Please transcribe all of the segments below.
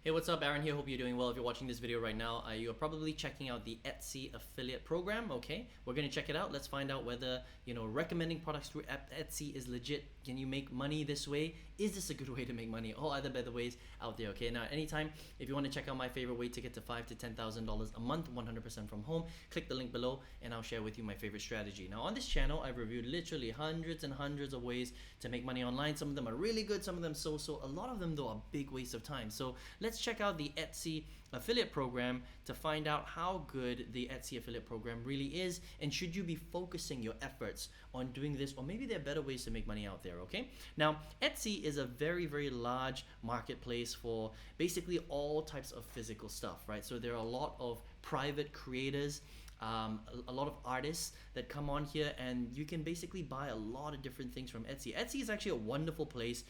Hey, what's up? Aaron here. Hope you're doing well. If you're watching this video right now, you're probably checking out the Etsy affiliate program. Okay, we're gonna check it out. Let's find out whether recommending products through Etsy is legit. Can you make money this way? Is this a good way to make money? All other better ways out there. Okay, now anytime if you want to check out my favorite way to get to $5,000 to $10,000 a month, 100% from home, click the link below, and I'll share with you my favorite strategy. Now on this channel, I've reviewed literally hundreds and hundreds of ways to make money online. Some of them are really good, some of them so. A lot of them though are big waste of time. So let's check out the Etsy affiliate program to find out how good the Etsy affiliate program really is, and should you be focusing your efforts on doing this, or maybe there are better ways to make money out there. Okay, now Etsy is a very large marketplace for basically all types of physical stuff, right? So there are a lot of private creators, a lot of artists that come on here, and you can basically buy a lot of different things from Etsy. Etsy is actually a wonderful place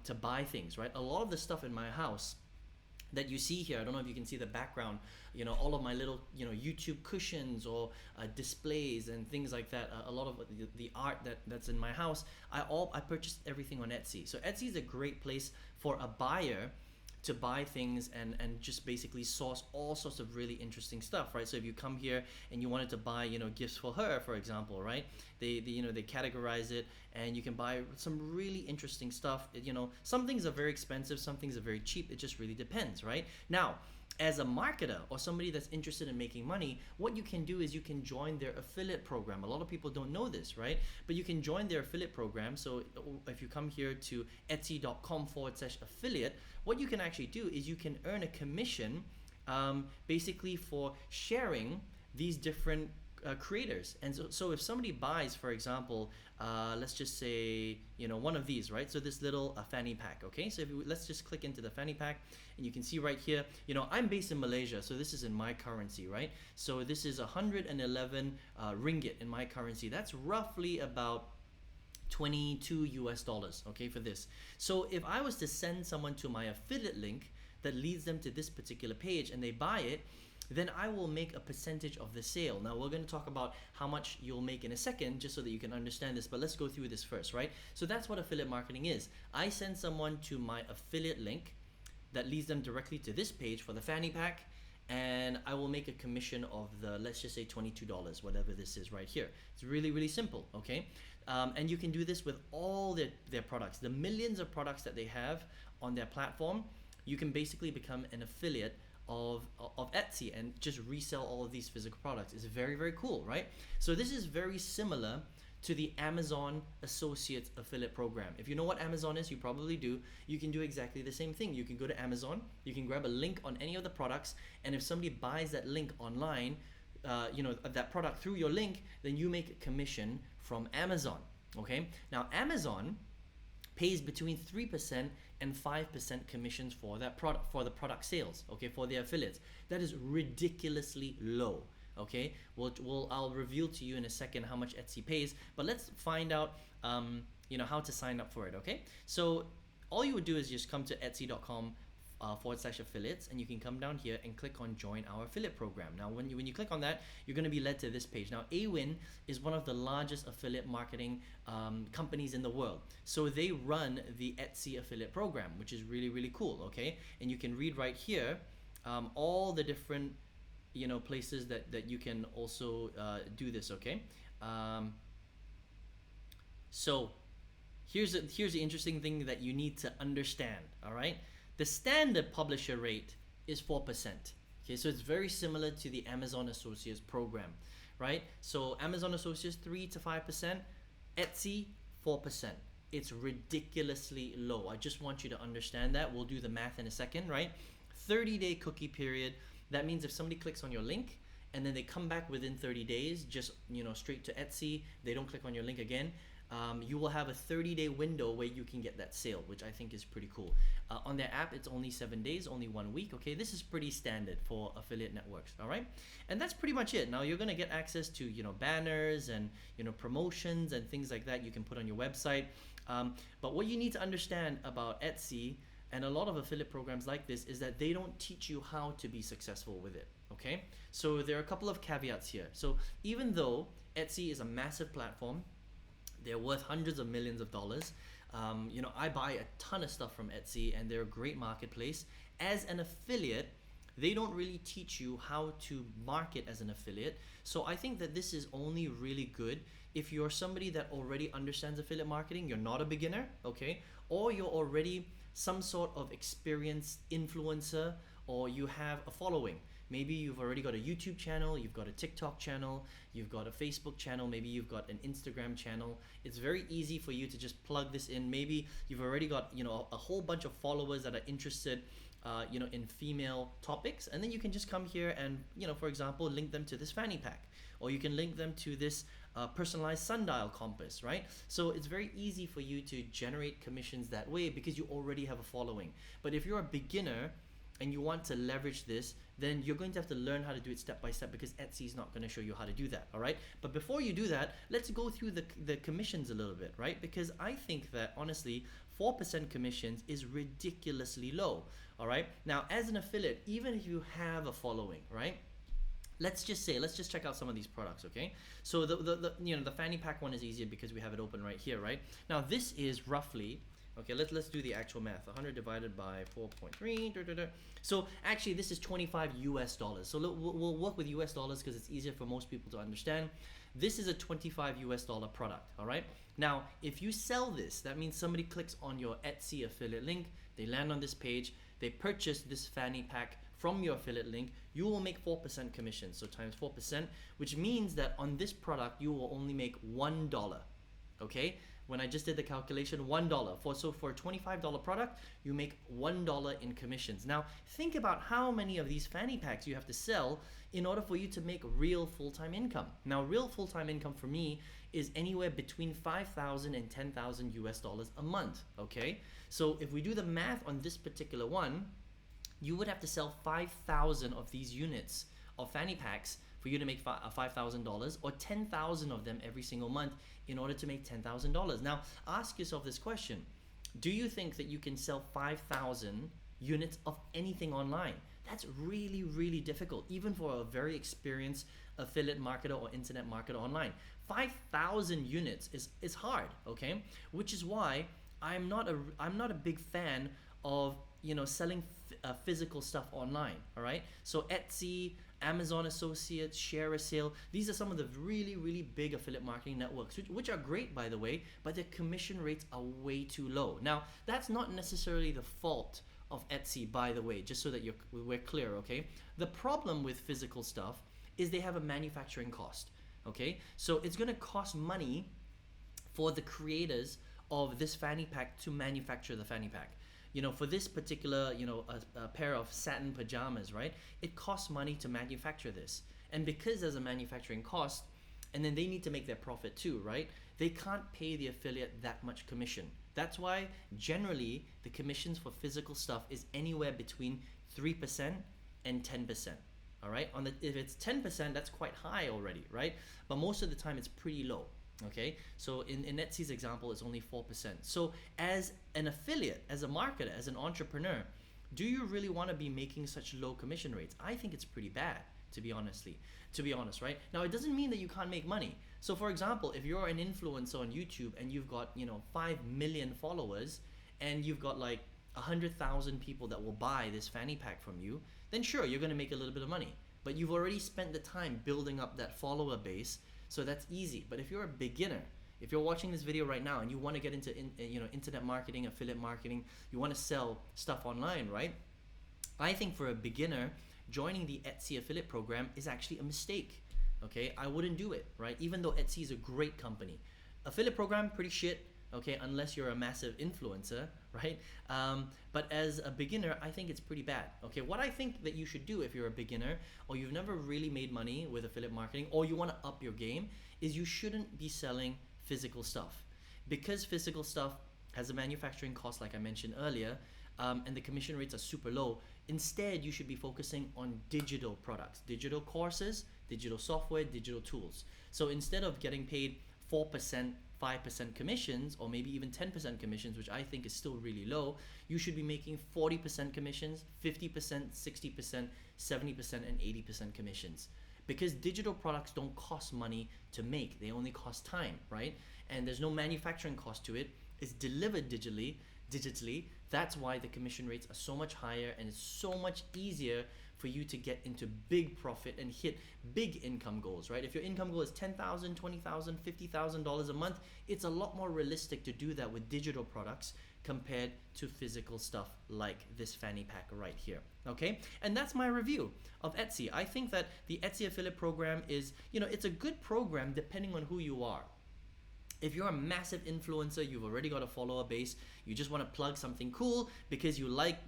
to buy things, right? A lot of the stuff in my house that you see here, I don't know if you can see the background, all of my little, YouTube cushions or displays and things like that. A lot of the art that's in my house, I purchased everything on Etsy. So Etsy is a great place for a buyer to buy things and just basically source all sorts of really interesting stuff, right? So if you come here and you wanted to buy, gifts for her, for example, right? They categorize it, and you can buy some really interesting stuff. Some things are very expensive, some things are very cheap. It just really depends, right? Now, as a marketer or somebody that's interested in making money, what you can do is you can join their affiliate program. A lot of people don't know this, right? But you can join their affiliate program. So if you come here to etsy.com/affiliate, what you can actually do is you can earn a commission basically for sharing these different creators. And so if somebody buys, for example, let's just say one of these, right? So this little fanny pack. Okay, so let's just click into the fanny pack, and you can see right here, I'm based in Malaysia, so this is in my currency, right? So this is 111 ringgit in my currency. That's roughly about $22 US, okay, for this. So if I was to send someone to my affiliate link that leads them to this particular page and they buy it, then I will make a percentage of the sale. Now we're going to talk about how much you'll make in a second, just so that you can understand this, but let's go through this first, right? So that's what affiliate marketing is. I send someone to my affiliate link that leads them directly to this page for the fanny pack, and I will make a commission of the, let's just say $22, whatever this is right here. It's really simple, okay? And you can do this with all their products, the millions of products that they have on their platform. You can basically become an affiliate of Etsy and just resell all of these physical products. It's very cool, right? So this is very similar to the Amazon Associates affiliate program. If you know what Amazon is, you probably do. You can do exactly the same thing. You can go to Amazon, you can grab a link on any of the products, and if somebody buys that link online, that product through your link, then you make a commission from Amazon. Okay, now Amazon pays between 3% and 5% commissions for that product, for the product sales, okay, for their affiliates. That is ridiculously low. Okay, I'll reveal to you in a second how much Etsy pays, but let's find out how to sign up for it. Okay, so all you would do is just come to etsy.com /affiliates, and you can come down here and click on join our affiliate program. Now when you click on that, you're going to be led to this page. Now Awin is one of the largest affiliate marketing companies in the world, so they run the Etsy affiliate program, which is really cool. Okay, and you can read right here all the different places that you can also do this. Okay, so here's the interesting thing that you need to understand. All right, the standard publisher rate is 4%. Okay, so it's very similar to the Amazon Associates program, right? So Amazon Associates 3 to 5%, Etsy 4%. It's ridiculously low. I just want you to understand that. We'll do the math in a second, right? 30-day cookie period. That means if somebody clicks on your link and then they come back within 30 days, just straight to Etsy, they don't click on your link again, you will have a 30-day window where you can get that sale, which I think is pretty cool. On their app, it's only 7 days, only 1 week. Okay, this is pretty standard for affiliate networks. All right, and that's pretty much it. Now you're gonna get access to banners and promotions and things like that you can put on your website. But what you need to understand about Etsy and a lot of affiliate programs like this is that they don't teach you how to be successful with it. Okay, so there are a couple of caveats here. So even though Etsy is a massive platform, they're worth hundreds of millions of dollars. I buy a ton of stuff from Etsy, and they're a great marketplace. as an affiliate, they don't really teach you how to market as an affiliate. So I think that this is only really good if you're somebody that already understands affiliate marketing, you're not a beginner, okay? Or you're already some sort of experienced influencer, or you have a following. Maybe you've already got a YouTube channel, you've got a TikTok channel, you've got a Facebook channel, maybe you've got an Instagram channel. It's very easy for you to just plug this in. Maybe you've already got, a whole bunch of followers that are interested in female topics, and then you can just come here and, for example, link them to this fanny pack, or you can link them to this personalized sundial compass, right? So it's very easy for you to generate commissions that way because you already have a following. But if you're a beginner and you want to leverage this, then you're going to have to learn how to do it step by step, because Etsy is not going to show you how to do that, all right? But before you do that, let's go through the commissions a little bit, right? Because I think that honestly, 4% commissions is ridiculously low, all right? Now, as an affiliate, even if you have a following, right? Let's just check out some of these products, okay? So the fanny pack one is easier because we have it open right here, right? Now this is roughly, okay, let's do the actual math. 100 divided by 4.3. So actually this is $25 US. So we'll work with US dollars because it's easier for most people to understand. This is a $25 US product, all right? Now, if you sell this, that means somebody clicks on your Etsy affiliate link, they land on this page, they purchase this fanny pack from your affiliate link, you will make 4% commission. So times 4%, which means that on this product, you will only make $1, okay? When I just did the calculation, $1. So for a $25 product, you make $1 in commissions. Now, think about how many of these fanny packs you have to sell in order for you to make real full-time income. Now, real full-time income for me is anywhere between $5,000 and $10,000 US a month, okay? So if we do the math on this particular one, you would have to sell 5,000 of these units of fanny packs for you to make $5,000, or 10,000 of them every single month in order to make $10,000. Now, ask yourself this question. Do you think that you can sell 5,000 units of anything online? That's really, really difficult, even for a very experienced affiliate marketer or internet marketer online. 5,000 units is hard, okay? Which is why I'm not a big fan of selling physical stuff online, all right? So Etsy, Amazon Associates, ShareASale, these are some of the really, really big affiliate marketing networks, which are great, by the way, but their commission rates are way too low. Now, that's not necessarily the fault of Etsy, by the way, just so that we're clear, okay? The problem with physical stuff is they have a manufacturing cost, okay? So it's gonna cost money for the creators of this fanny pack to manufacture the fanny pack. For this particular, a pair of satin pajamas, right? It costs money to manufacture this. And because there's a manufacturing cost, and then they need to make their profit too, right? They can't pay the affiliate that much commission. That's why generally the commissions for physical stuff is anywhere between 3% and 10%. All right? If it's 10%, that's quite high already, right? But most of the time it's pretty low. Okay, so in Etsy's example, it's only 4%. So as an affiliate, as a marketer, as an entrepreneur, do you really want to be making such low commission rates? I think it's pretty bad, to be honest, right? Now, it doesn't mean that you can't make money. So for example, if you're an influencer on YouTube and you've got, 5 million followers and you've got like 100,000 people that will buy this fanny pack from you, then sure, you're going to make a little bit of money. But you've already spent the time building up that follower base. So that's easy. But if you're a beginner, if you're watching this video right now and you want to get into internet marketing, affiliate marketing, you want to sell stuff online, right? I think for a beginner, joining the Etsy affiliate program is actually a mistake. Okay, I wouldn't do it, right? Even though Etsy is a great company. Affiliate program, pretty shit. Okay, unless you're a massive influencer, right? But as a beginner, I think it's pretty bad. Okay, what I think that you should do if you're a beginner or you've never really made money with affiliate marketing, or you want to up your game, is you shouldn't be selling physical stuff, because physical stuff has a manufacturing cost, like I mentioned earlier, and the commission rates are super low. Instead, you should be focusing on digital products, digital courses, digital software, digital tools. So instead of getting paid 4%, 5% commissions, or maybe even 10% commissions, which I think is still really low, you should be making 40% commissions, 50%, 60%, 70%, and 80% commissions. Because digital products don't cost money to make, they only cost time, right? And there's no manufacturing cost to it. It's delivered digitally. digitally. That's why the commission rates are so much higher, and it's so much easier for you to get into big profit and hit big income goals, right? If your income goal is $10,000, $20,000, $50,000 a month, it's a lot more realistic to do that with digital products compared to physical stuff like this fanny pack right here. Okay, and that's my review of Etsy. I think that the Etsy affiliate program is, it's a good program depending on who you are. If you're a massive influencer, you've already got a follower base, you just want to plug something cool because you like,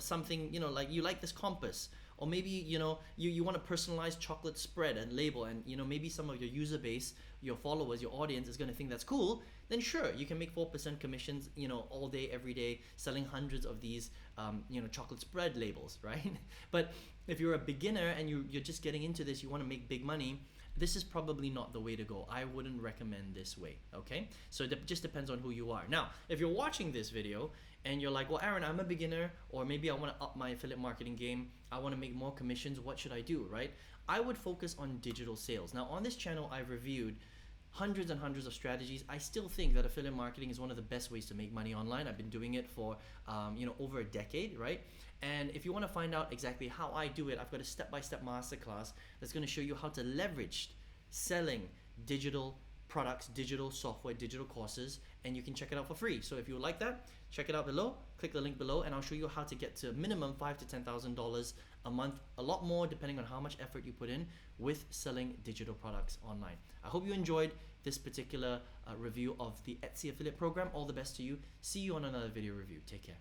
something, like you like this compass, or maybe, you want a personalized chocolate spread and label, and, maybe some of your user base, your followers, your audience is going to think that's cool, then sure, you can make 4% commissions, all day, every day, selling hundreds of these, chocolate spread labels, right? But if you're a beginner and you're just getting into this, you want to make big money, this is probably not the way to go. I wouldn't recommend this way, okay? So it just depends on who you are. Now, if you're watching this video and you're like, well, Aaron, I'm a beginner, or maybe I want to up my affiliate marketing game, I want to make more commissions, what should I do, right? I would focus on digital sales. Now, on this channel, I've reviewed hundreds and hundreds of strategies. I still think that affiliate marketing is one of the best ways to make money online. I've been doing it for over a decade, right? And if you want to find out exactly how I do it, I've got a step-by-step masterclass that's going to show you how to leverage selling digital products, digital software, digital courses, and you can check it out for free. So if you would like that, check it out below, click the link below, and I'll show you how to get to minimum $5,000 to $10,000 a month, a lot more depending on how much effort you put in with selling digital products online. I hope you enjoyed this particular review of the Etsy affiliate program. All the best to you. See you on another video review. Take care.